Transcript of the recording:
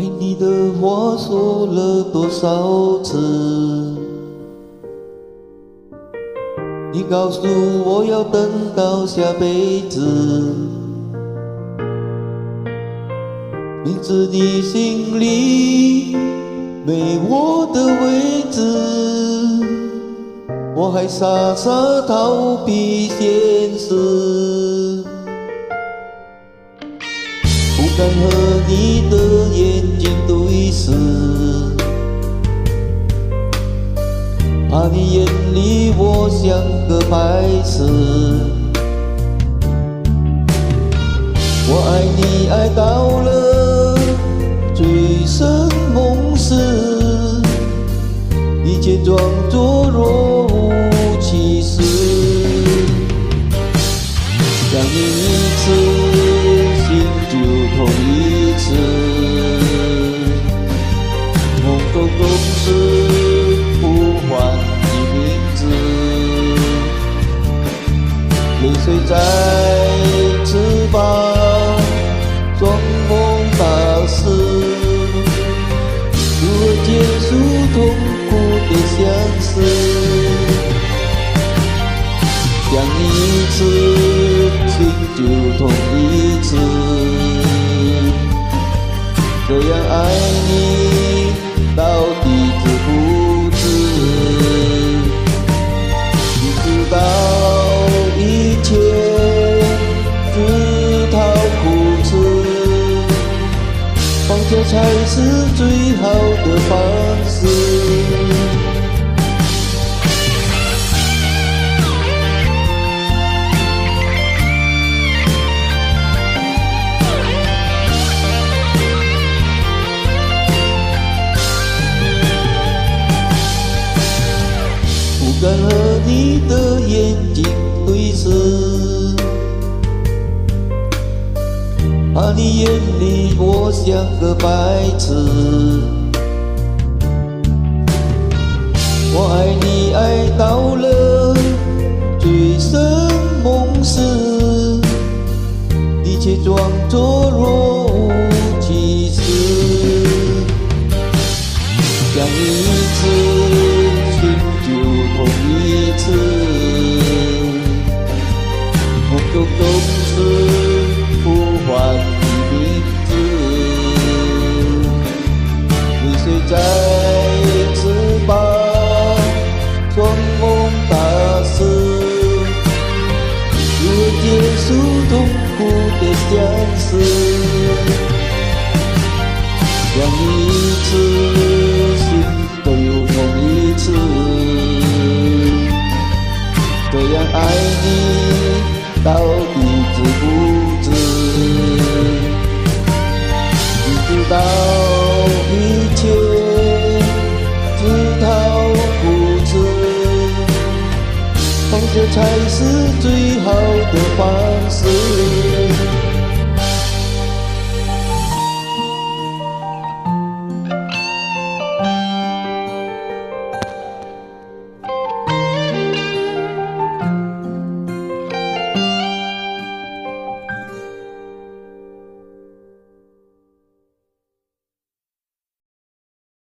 爱你的话说了多少次？你告诉我要等到下辈子，明知你心里没我的位置，我还傻傻逃避现实，不敢和你的眼睛对视，怕你眼里我像个白痴。我爱你爱到了醉生梦死，一切装作若无其事。想你一次，心就痛一次，梦中总是呼唤你名字，泪水在翅膀装梦大事，如何结束痛苦的相思？想你一次，心就痛一次，这样爱你到底值不值？你知道一切自讨苦吃，放下才是最好的方式。不敢和你的眼睛对视，怕你眼里我像个白痴。我爱你爱到了醉生梦死，一切装作若无其事。想你一次，心就痛一次，梦中总是呼唤你名字，泪水在翅膀装梦大事，如何结束痛苦的相思？想你一次，心都有痛一次，这样爱你到底值不值？你知道一切自讨苦吃，放下才是最好的方式。